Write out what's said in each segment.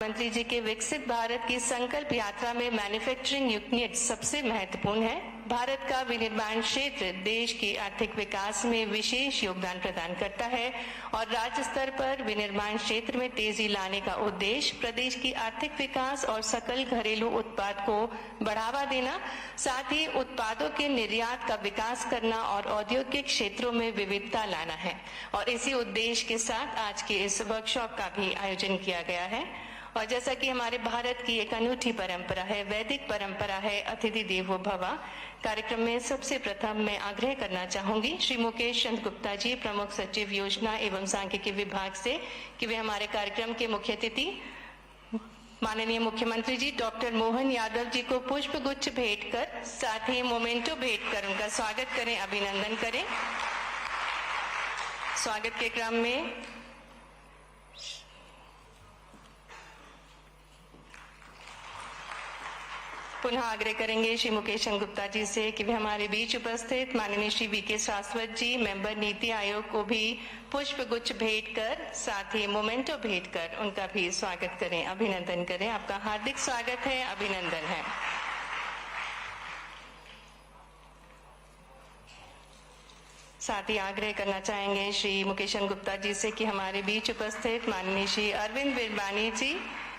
मंत्री जी के विकसित भारत की संकल्प यात्रा में मैन्युफैक्चरिंग यूनिट सबसे महत्वपूर्ण है। भारत का विनिर्माण क्षेत्र देश के आर्थिक विकास में विशेष योगदान प्रदान करता है और राज्य स्तर पर विनिर्माण क्षेत्र में तेजी लाने का उद्देश्य प्रदेश की आर्थिक विकास और सकल घरेलू उत्पाद को बढ़ावा देना, साथ ही उत्पादों के निर्यात का विकास करना और औद्योगिक क्षेत्रों में विविधता लाना है। और इसी उद्देश्य के साथ आज के इस वर्कशॉप का भी आयोजन किया गया है। और जैसा कि हमारे भारत की एक अनूठी परंपरा है, वैदिक परंपरा है, अतिथि देवो भव। कार्यक्रम में सबसे प्रथम मैं आग्रह करना चाहूंगी श्री मुकेश चंद्र गुप्ता जी, प्रमुख सचिव योजना एवं सांख्यिकी विभाग से, कि वे हमारे कार्यक्रम के मुख्य अतिथि माननीय मुख्यमंत्री जी डॉक्टर मोहन यादव जी को पुष्प गुच्छ भेंट कर, साथ ही मोमेंटो भेंट कर उनका स्वागत करें, अभिनंदन करें। स्वागत के क्रम में पुनः आग्रह करेंगे श्री मुकेश चंद्र गुप्ता जी से कि वे हमारे बीच उपस्थित माननीय श्री वीके शाश्वत जी, मेंबर नीति आयोग को भी पुष्प गुच्छ भेंट कर, साथ ही मोमेंटो भेंट कर उनका भी स्वागत करें, अभिनंदन करें। आपका हार्दिक स्वागत है, अभिनंदन है। साथ ही आग्रह करना चाहेंगे श्री मुकेश चंद्र गुप्ता जी से कि हमारे बीच उपस्थित माननीय श्री अरविंद बिरबानी जी,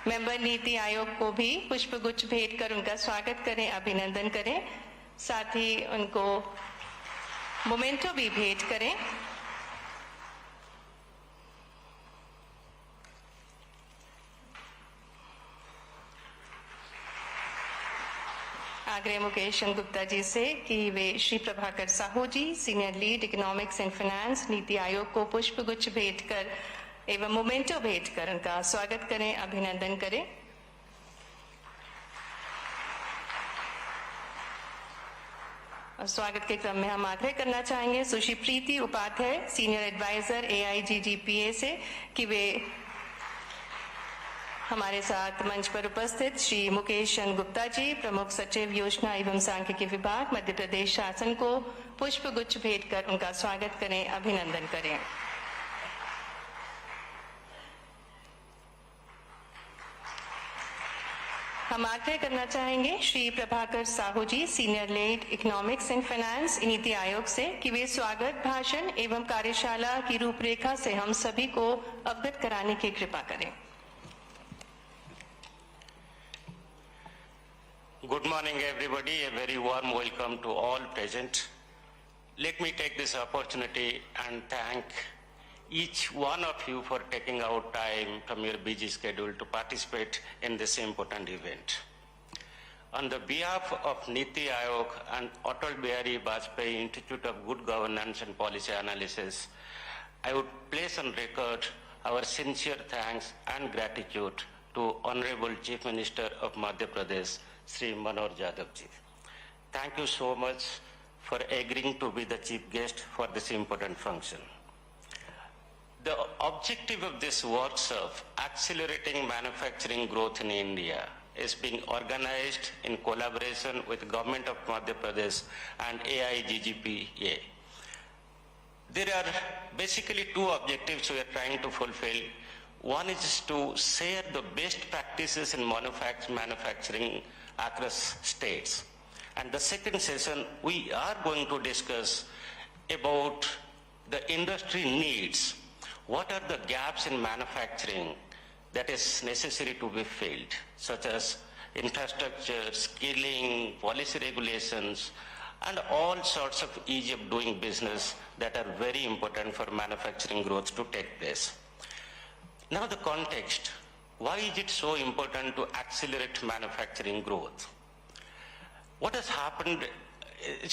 मेंबर नीति आयोग को भी पुष्प गुच्छ भेंट कर उनका स्वागत करें, अभिनंदन करें, साथ ही उनको मोमेंटो भी भेंट करें। आग्रह मुकेश चंद्र गुप्ता जी से कि वे Shri Prabhakar Sahu ji, senior lead economics and finance, Niti Aayog को पुष्प गुच्छ भेंट कर एवं मोमेंटो भेंट कर उनका स्वागत करें, अभिनंदन करें। और स्वागत के क्रम में हम आग्रह करना चाहेंगे सुश्री प्रीति उपाध्याय, सीनियर एडवाइजर AIGGPA से, कि वे हमारे साथ मंच पर उपस्थित श्री मुकेश चंद्र गुप्ता जी, प्रमुख सचिव योजना एवं सांख्यिकी विभाग, मध्य प्रदेश शासन को पुष्प गुच्छ भेंट कर उनका स्वागत करें, अभिनंदन करें। हम आग्रह करना चाहेंगे Shri Prabhakar Sahu ji, senior lead economics and finance, Niti Aayog से, कि वे स्वागत भाषण एवं कार्यशाला की रूपरेखा से हम सभी को अवगत कराने की कृपा करें। Good morning, everybody. A very warm welcome to all present. Let me take this opportunity and thank each one of you for taking out time from your busy schedule to participate in this important event. On the behalf of Niti Aayog and Atal Bihari Vajpayee Institute of Good Governance and Policy Analysis, I would place on record our sincere thanks and gratitude to Honorable Chief Minister of Madhya Pradesh, Sri Manoj Yadav ji. Thank you so much for agreeing to be the chief guest for this important function. The objective of this workshop, Accelerating Manufacturing Growth in India, is being organized in collaboration with Government of Madhya Pradesh and AIGGPA. There are basically two objectives we are trying to fulfill. One is to share the best practices in manufacturing across states. And the second session, we are going to discuss about the industry needs. What are the gaps in manufacturing that is necessary to be filled, such as infrastructure, skilling, policy regulations, and all sorts of ease of doing business that are very important for manufacturing growth to take place. Now the context, why is it so important to accelerate manufacturing growth? What has happened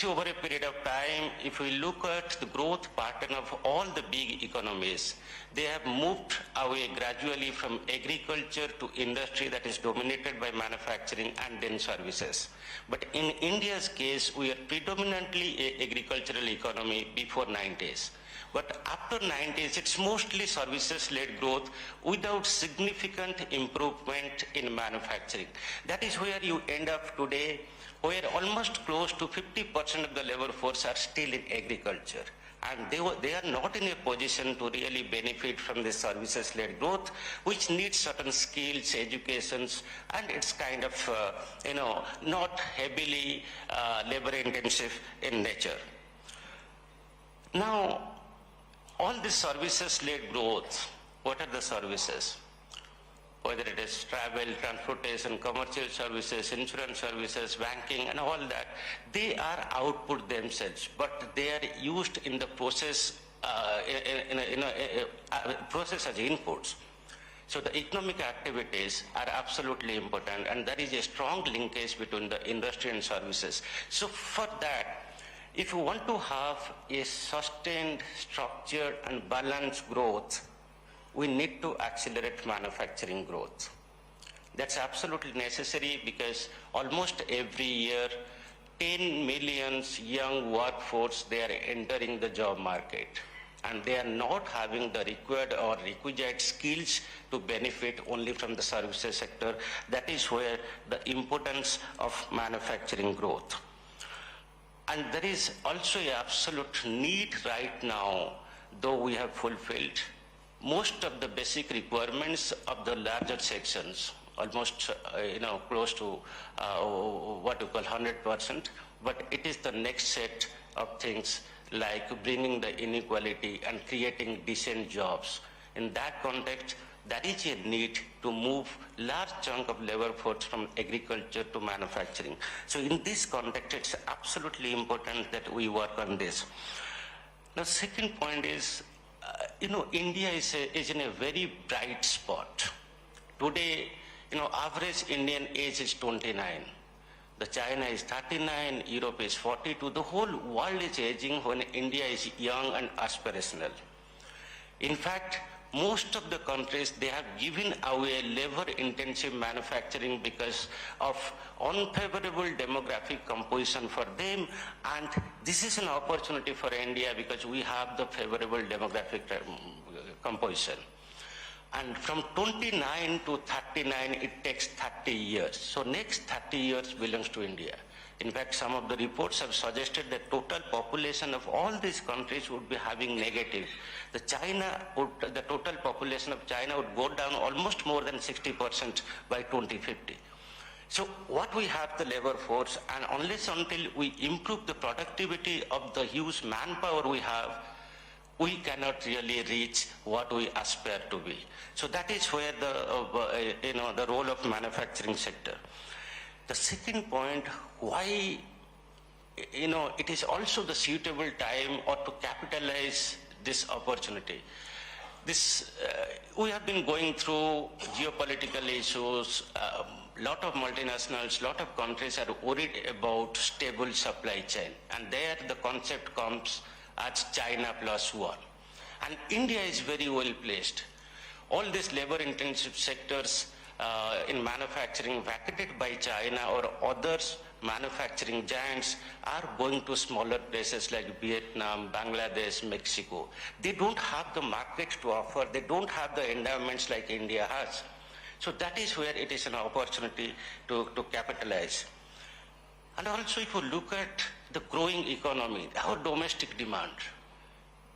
over a period of time, if we look at the growth pattern of all the big economies, they have moved away gradually from agriculture to industry that is dominated by manufacturing and then services. But in India's case, we are predominantly an agricultural economy before 90s. But after 90s, it's mostly services-led growth without significant improvement in manufacturing. That is where you end up today, where almost close to 50% of the labor force are still in agriculture. and they are not in a position to really benefit from the services-led growth, which needs certain skills, educations, and it's kind of, not heavily labor-intensive in nature. Now, all this services-led growth, what are the services? Whether it is travel, transportation, commercial services, insurance services, banking, and all that, they are output themselves, but they are used in the process, process as inputs. So the economic activities are absolutely important, and there is a strong linkage between the industry and services. So for that, if you want to have a sustained, structured, and balanced growth, we need to accelerate manufacturing growth. That's absolutely necessary because almost every year, 10 million young workforce, they are entering the job market. And they are not having the required or requisite skills to benefit only from the services sector. That is where the importance of manufacturing growth. And there is also an absolute need right now, though we have fulfilled most of the basic requirements of the larger sections, almost close to what you call 100%, but it is the next set of things like bringing the inequality and creating decent jobs. In that context, there is a need to move large chunk of labor force from agriculture to manufacturing. So in this context, it's absolutely important that we work on this. Now, second point is, India is in a very bright spot. Today, average Indian age is 29. The China is 39, Europe is 42. The whole world is aging when India is young and aspirational. In fact, most of the countries, they have given away labor-intensive manufacturing because of unfavorable demographic composition for them, and this is an opportunity for India because we have the favorable demographic composition. And from 29 to 39, it takes 30 years. So next 30 years belongs to India. In fact, some of the reports have suggested that total population of all these countries would be having negative. The total population of China would go down almost more than 60% by 2050. So what we have the labor force, and unless until we improve the productivity of the huge manpower we have, we cannot really reach what we aspire to be. So that is where the role of manufacturing sector. The second point, why, it is also the suitable time or to capitalize this opportunity. We have been going through geopolitical issues. Lot of multinationals, lot of countries are worried about stable supply chain. And there the concept comes as China plus one. And India is very well placed. All these labor-intensive sectors in manufacturing vacated by China or others manufacturing giants are going to smaller places like Vietnam, Bangladesh, Mexico. They don't have the market to offer. They don't have the endowments like India has. So that is where it is an opportunity to capitalize. And also if you look at the growing economy, our domestic demand,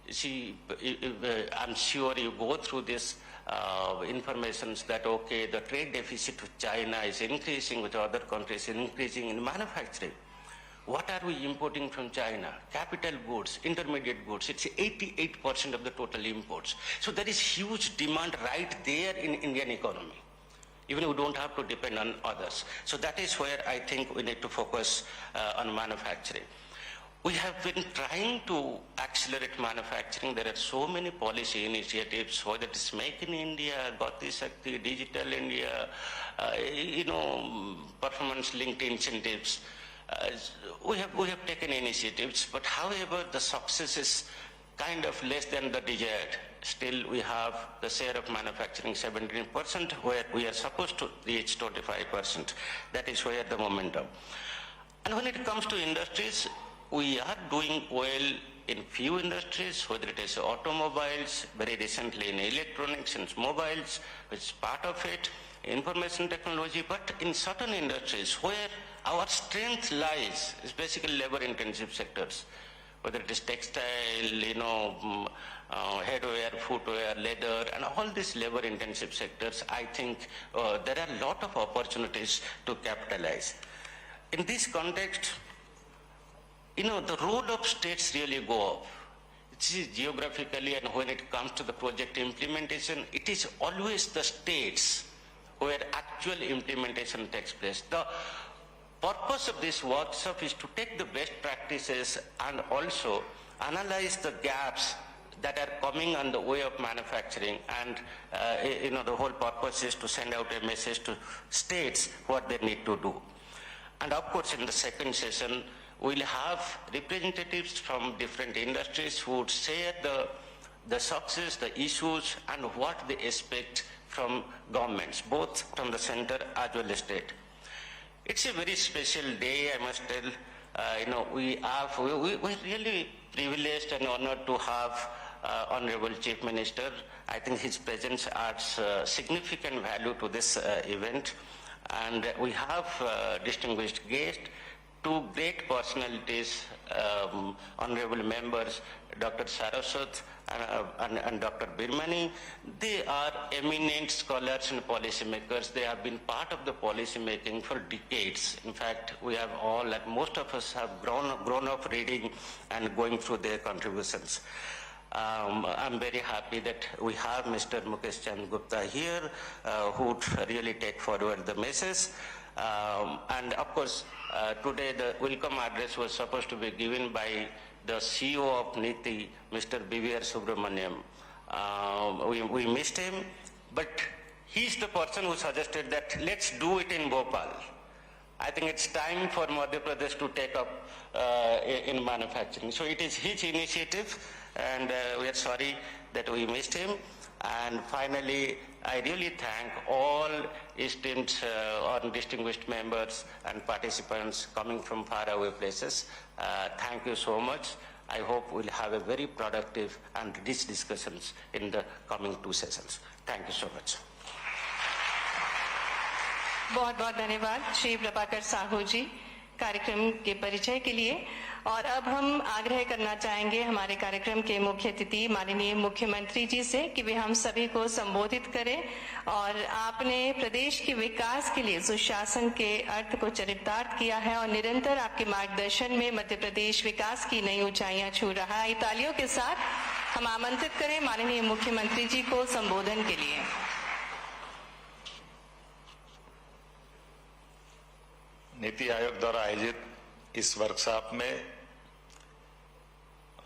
you see, I'm sure you go through this information that, okay, the trade deficit with China is increasing, with other countries increasing in manufacturing. What are we importing from China? Capital goods, intermediate goods. It's 88% of the total imports. So there is huge demand right there in Indian economy. Even we don't have to depend on others. So that is where I think we need to focus on manufacturing. We have been trying to accelerate manufacturing. There are so many policy initiatives, whether it is Make in India, Gati Shakti, Digital India, performance-linked incentives. We have taken initiatives, but however, the success is kind of less than the desired. Still, we have the share of manufacturing 17%, where we are supposed to reach 25%. That is where the momentum. And when it comes to industries, we are doing well in few industries, whether it is automobiles, very recently in electronics and mobiles, which is part of it, information technology, but in certain industries where our strength lies, is basically labor-intensive sectors. whether it is textile, headwear, footwear, leather, and all these labor-intensive sectors, I think there are a lot of opportunities to capitalize. In this context, the role of states really go up. It is geographically, and when it comes to the project implementation, it is always the states where actual implementation takes place. The purpose of this workshop is to take the best practices and also analyze the gaps that are coming on the way of manufacturing, and the whole purpose is to send out a message to states what they need to do. And of course, in the second session, we'll have representatives from different industries who would share the success, the issues, and what they expect from governments, both from the center as well as state. It's a very special day, I must tell. We're really privileged and honored to have Honorable Chief Minister. I think his presence adds significant value to this event. And we have distinguished guests, two great personalities, honorable members, Dr. Saraswat and Dr. Birmani. They are eminent scholars and policymakers. They have been part of the policy making for decades. In fact, we have all, and most of us have grown up reading and going through their contributions. I'm very happy that we have Mr. Mukesh Chand Gupta here, who would really take forward the message. And of course, today the welcome address was supposed to be given by the CEO of NITI, Mr. B.V.R. Subramaniam. We missed him, but he's the person who suggested that let's do it in Bhopal. I think it's time for Madhya Pradesh to take up in manufacturing. So it is his initiative, and we are sorry that we missed him. And finally, I really thank all esteemed or distinguished members and participants coming from faraway places. Thank you so much. I hope we'll have a very productive and rich discussions in the coming two sessions. Thank you so much. बहुत बहुत धन्यवाद श्री प्रभाकर साहू जी कार्यक्रम के परिचय के लिए। और अब हम आग्रह करना चाहेंगे हमारे कार्यक्रम के मुख्य अतिथि माननीय मुख्यमंत्री जी से कि वे हम सभी को संबोधित करें। और आपने प्रदेश के विकास के लिए सुशासन के अर्थ को चरितार्थ किया है और निरंतर आपके मार्गदर्शन में मध्य प्रदेश विकास की नई ऊंचाइयां छू रहा है। तालियों के साथ हम आमंत्रित करें माननीय मुख्यमंत्री जी को संबोधन के लिए। नीति आयोग द्वारा आयोजित इस वर्कशॉप में,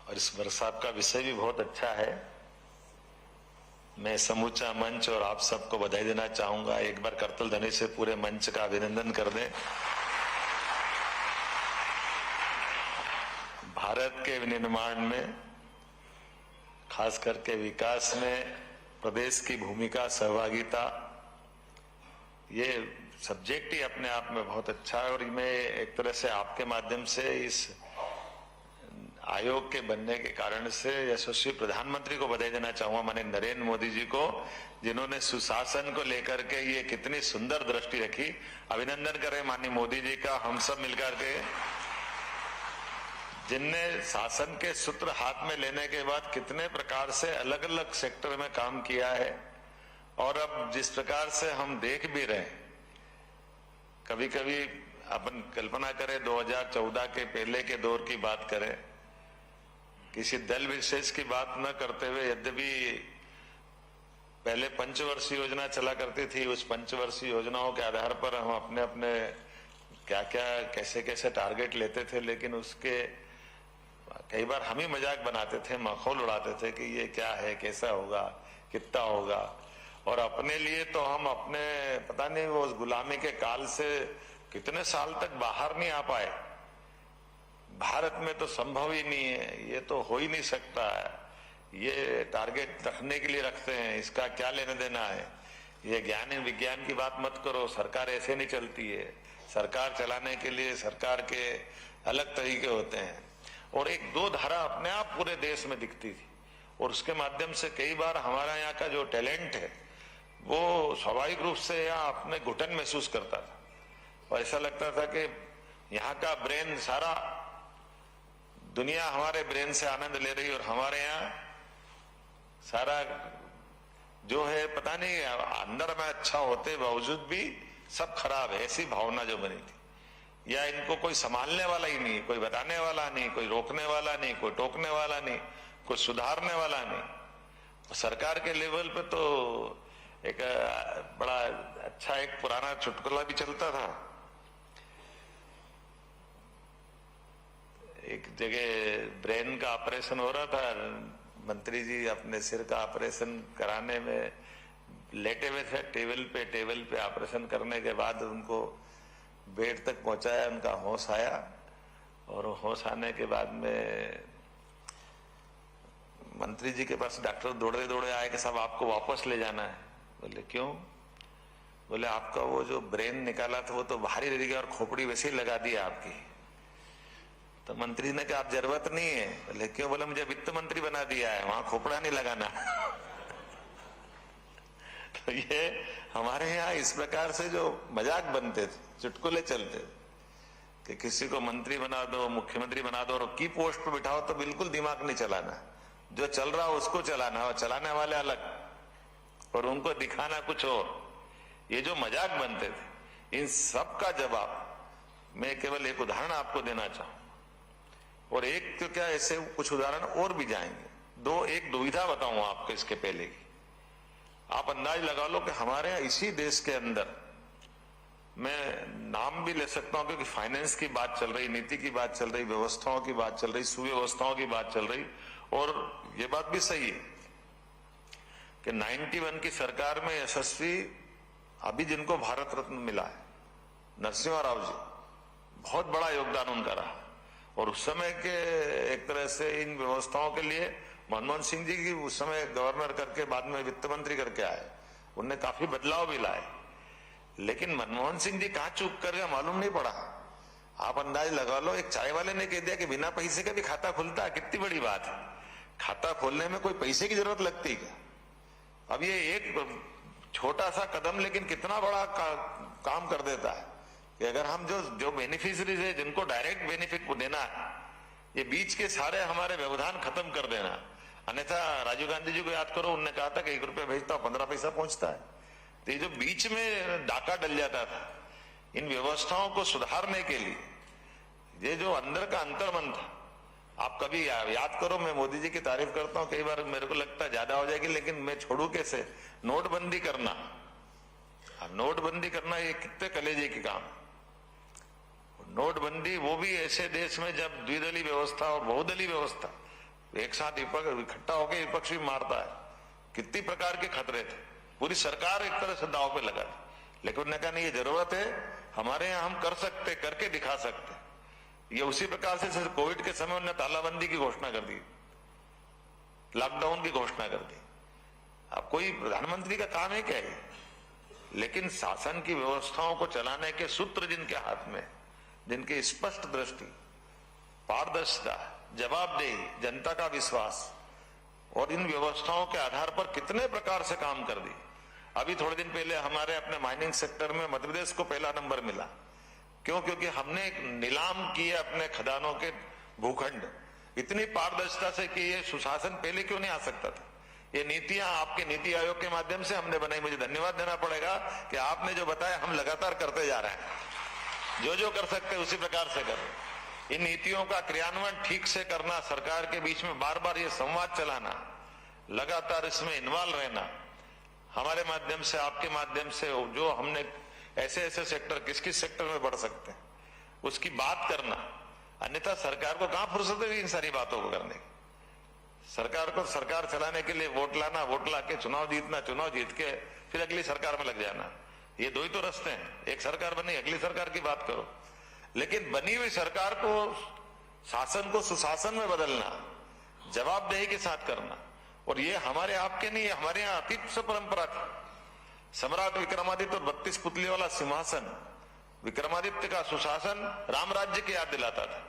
और इस वर्कशॉप का विषय भी बहुत अच्छा है, मैं समूचा मंच और आप सबको बधाई देना चाहूंगा। एक बार करतल ध्वनि से पूरे मंच का अभिनंदन कर दें। भारत के विनिर्माण में, खास करके विकास में प्रदेश की भूमिका, सहभागिता, ये सब्जेक्ट ही अपने आप में बहुत अच्छा है। और मैं एक तरह से आपके माध्यम से इस आयोग के बनने के कारण से यशस्वी प्रधानमंत्री को बधाई देना चाहूंगा, माननीय नरेंद्र मोदी जी को, जिन्होंने सुशासन को लेकर के ये कितनी सुंदर दृष्टि रखी। अभिनंदन करें माननीय मोदी जी का, हम सब मिलकर के, जिनने शासन के सूत्र हाथ में लेने के बाद कितने प्रकार से अलग अलग सेक्टर में काम किया है। और अब जिस प्रकार से हम देख भी रहे, कभी कभी अपन कल्पना करें 2014 के पहले के दौर की बात करें, किसी दल विशेष की बात न करते हुए, यद्यपि पहले पंचवर्षीय योजना चला करती थी, उस पंचवर्षीय योजनाओं के आधार पर हम अपने अपने क्या क्या कैसे कैसे टारगेट लेते थे, लेकिन उसके कई बार हम ही मजाक बनाते थे, मखौल उड़ाते थे कि ये क्या है, कैसा होगा, कितना होगा। और अपने लिए तो हम अपने पता नहीं वो उस गुलामी के काल से कितने साल तक बाहर नहीं आ पाए। भारत में तो संभव ही नहीं है, ये तो हो ही नहीं सकता है, ये टारगेट रखने के लिए रखते हैं, इसका क्या लेना देना है। ये ज्ञान विज्ञान की बात मत करो, सरकार ऐसे नहीं चलती है। सरकार चलाने के लिए सरकार के अलग तरीके होते हैं। और एक दो धारा अपने आप पूरे देश में दिखती थी, और उसके माध्यम से कई बार हमारा यहाँ का जो टैलेंट है वो स्वाभाविक रूप से यहाँ अपने घुटन महसूस करता था। और ऐसा लगता था कि यहाँ का ब्रेन सारा दुनिया हमारे ब्रेन से आनंद ले रही और हमारे यहाँ सारा जो है पता नहीं अंदर में अच्छा होते बावजूद भी सब खराब है, ऐसी भावना जो बनी थी। या इनको कोई संभालने वाला ही नहीं, कोई बताने वाला नहीं, कोई रोकने वाला नहीं, कोई टोकने वाला नहीं, कोई सुधारने वाला नहीं। तो सरकार के लेवल पे तो एक बड़ा अच्छा एक पुराना चुटकुला भी चलता था। एक जगह ब्रेन का ऑपरेशन हो रहा था, मंत्री जी अपने सिर का ऑपरेशन कराने में लेटे हुए थे टेबल पे ऑपरेशन करने के बाद उनको बेड तक पहुंचाया, उनका होश आया और होश आने के बाद में मंत्री जी के पास डॉक्टर दौड़े दौड़े आए कि साहब आपको वापस ले जाना है। बोले क्यों? बोले आपका वो जो ब्रेन निकाला था वो तो बाहर ही रह गया और खोपड़ी वैसे ही लगा दी आपकी। तो मंत्री ने कहा आप जरूरत नहीं है। बोले क्यों? बोले मुझे वित्त मंत्री बना दिया है, वहां खोपड़ा नहीं लगाना। तो ये हमारे यहाँ इस प्रकार से जो मजाक बनते थे, चुटकुले चलते कि किसी को मंत्री बना दो, मुख्यमंत्री बना दो और की पोस्ट पर बिठाओ तो बिल्कुल दिमाग नहीं चलाना, जो चल रहा हो उसको चलाना और चलाने वाले अलग और उनको दिखाना कुछ और। ये जो मजाक बनते थे, इन सब का जवाब मैं केवल एक उदाहरण आपको देना चाहूं और एक तो क्या ऐसे कुछ उदाहरण और भी जाएंगे। एक दुविधा बताऊं आपको इसके पहले की। आप अंदाज लगा लो कि हमारे यहाँ इसी देश के अंदर, मैं नाम भी ले सकता हूं क्योंकि फाइनेंस की बात चल रही, नीति की बात चल रही, व्यवस्थाओं की बात चल रही, सुव्यवस्थाओं की बात चल रही और ये बात भी सही है कि 91 की सरकार में यशस्वी अभी जिनको भारत रत्न मिला है, नरसिम्हा राव जी, बहुत बड़ा योगदान उनका रहा। और उस समय के एक तरह से इन व्यवस्थाओं के लिए मनमोहन सिंह जी की उस समय गवर्नर करके बाद में वित्त मंत्री करके आए, उनने काफी बदलाव भी लाए। लेकिन मनमोहन सिंह जी कहां चूक कर गया मालूम नहीं पड़ा। आप अंदाज लगा लो, एक चाय वाले ने कह दिया कि बिना पैसे का भी खाता खुलता है, कितनी बड़ी बात है। खाता खोलने में कोई पैसे की जरूरत लगती क्या? अब ये एक छोटा सा कदम लेकिन कितना बड़ा काम कर देता है कि अगर हम जो बेनिफिशरीज है जिनको डायरेक्ट बेनिफिट को देना है, ये बीच के सारे हमारे व्यवधान खत्म कर देना। अन्यथा राजीव गांधी जी को याद करो, उन्होंने कहा था कि 1 रुपया भेजता 15 पैसा पहुंचता है। तो ये जो बीच में डाका डल जाता था, इन व्यवस्थाओं को सुधारने के लिए ये जो अंदर का अंतर्मन था, आप कभी याद करो, मैं मोदी जी की तारीफ करता हूं, कई बार मेरे को लगता है ज्यादा हो जाएगी लेकिन मैं छोड़ू कैसे। नोटबंदी करना, नोटबंदी करना ये कितने कलेजे की काम। नोटबंदी वो भी ऐसे देश में जब द्विदलीय व्यवस्था और बहुदलीय व्यवस्था एक साथ इकट्ठा होकर विपक्ष भी मारता है, कितनी प्रकार के खतरे थे, पूरी सरकार एक तरह से दांव पे लगा थी। लेकिन उन्होंने कहा नहीं, ये जरूरत है, हमारे यहाँ हम कर सकते, करके दिखा सकते। ये उसी प्रकार से कोविड के समय उन्होंने तालाबंदी की घोषणा कर दी, लॉकडाउन की घोषणा कर दी। अब कोई प्रधानमंत्री का काम है क्या है? लेकिन शासन की व्यवस्थाओं को चलाने के सूत्र जिनके हाथ में, जिनकी स्पष्ट दृष्टि, पारदर्शिता, जवाबदेही, जनता का विश्वास और इन व्यवस्थाओं के आधार पर कितने प्रकार से काम कर दी। अभी थोड़े दिन पहले हमारे अपने माइनिंग सेक्टर में मध्य प्रदेश को पहला नंबर मिला। क्यों? क्योंकि हमने निलाम किए अपने खदानों के भूखंड इतनी पारदर्शिता से कि ये सुशासन पहले क्यों नहीं आ सकता था। ये नीतियां आपके नीति आयोग के माध्यम से हमने बनाई। मुझे धन्यवाद देना पड़ेगा कि आपने जो बताया हम लगातार करते जा रहे हैं, जो कर सकते हैं उसी प्रकार से करें। इन नीतियों का क्रियान्वयन ठीक से करना, सरकार के बीच में बार बार ये संवाद चलाना, लगातार इसमें इन्वॉल्व रहना, हमारे माध्यम से, आपके माध्यम से जो हमने ऐसे ऐसे सेक्टर किस किस सेक्टर में बढ़ सकते हैं उसकी बात करना। अन्यथा सरकार को कहां फुर्सत है इन सारी बातों को करने की। सरकार को सरकार चलाने के लिए वोट लाना, वोट लाके चुनाव जीतना, चुनाव जीत के फिर अगली सरकार में लग जाना, ये दो ही तो रास्ते हैं। एक सरकार बनी, अगली सरकार की बात करो। लेकिन बनी हुई सरकार को, शासन को सुशासन में बदलना, जवाबदेही के साथ करना, और ये हमारे आपके नहीं, हमारे यहाँ अतीत से परंपरा थी। सम्राट विक्रमादित्य और 32 पुतली वाला सिंहासन, विक्रमादित्य का सुशासन राम राज्य की याद दिलाता था,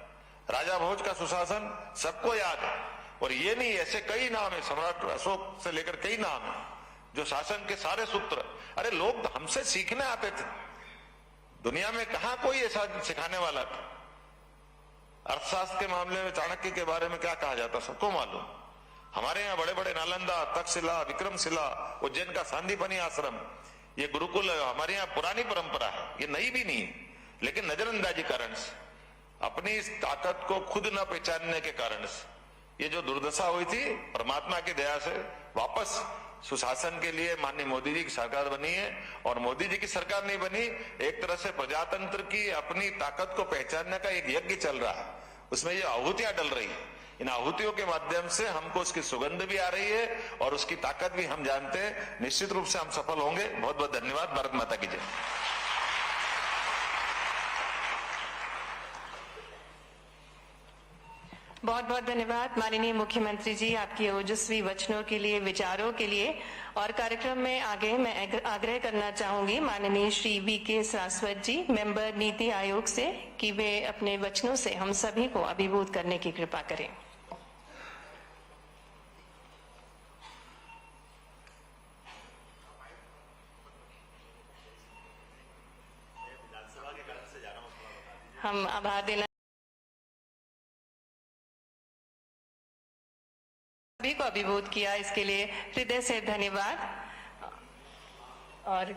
राजा भोज का सुशासन सबको याद है। और ये नहीं, ऐसे कई नाम है, सम्राट अशोक से लेकर कई नाम है जो शासन के सारे सूत्र, अरे लोग हमसे सीखने आते थे। दुनिया में कहां कोई ऐसा सिखाने वाला था। अर्थशास्त्र के मामले में चाणक्य के बारे में क्या कहा जाता सबको मालूम। हमारे यहाँ बड़े बड़े नालंदा, तक्षशिला, विक्रमशिला, उज्जैन का सांदीपनी आश्रम, ये गुरुकुल हमारे यहाँ पुरानी परंपरा है, ये नई भी नहीं है, लेकिन नजरअंदाजी कारण से, अपनी इस ताकत को खुद न पहचानने के कारण से ये जो दुर्दशा हुई थी, परमात्मा की दया से वापस सुशासन के लिए माननीय मोदी जी की सरकार बनी है। और मोदी जी की सरकार नहीं बनी, एक तरह से प्रजातंत्र की अपनी ताकत को पहचानने का एक यज्ञ चल रहा है, उसमें ये आहुतियां डल रही है। इन आहुतियों के माध्यम से हमको उसकी सुगंध भी आ रही है और उसकी ताकत भी हम जानते हैं। निश्चित रूप से हम सफल होंगे। बहुत बहुत धन्यवाद। भारत माता की जय। बहुत बहुत धन्यवाद माननीय मुख्यमंत्री जी, आपकी ओजस्वी वचनों के लिए, विचारों के लिए। और कार्यक्रम में आगे मैं आग्रह करना चाहूंगी माननीय श्री वी.के. सारस्वत जी, मेंबर नीति आयोग से, कि वे अपने वचनों से हम सभी को अभिभूत करने की कृपा करें। हम आभार देना सभी को अभिभूत किया, इसके लिए हृदय से धन्यवाद। और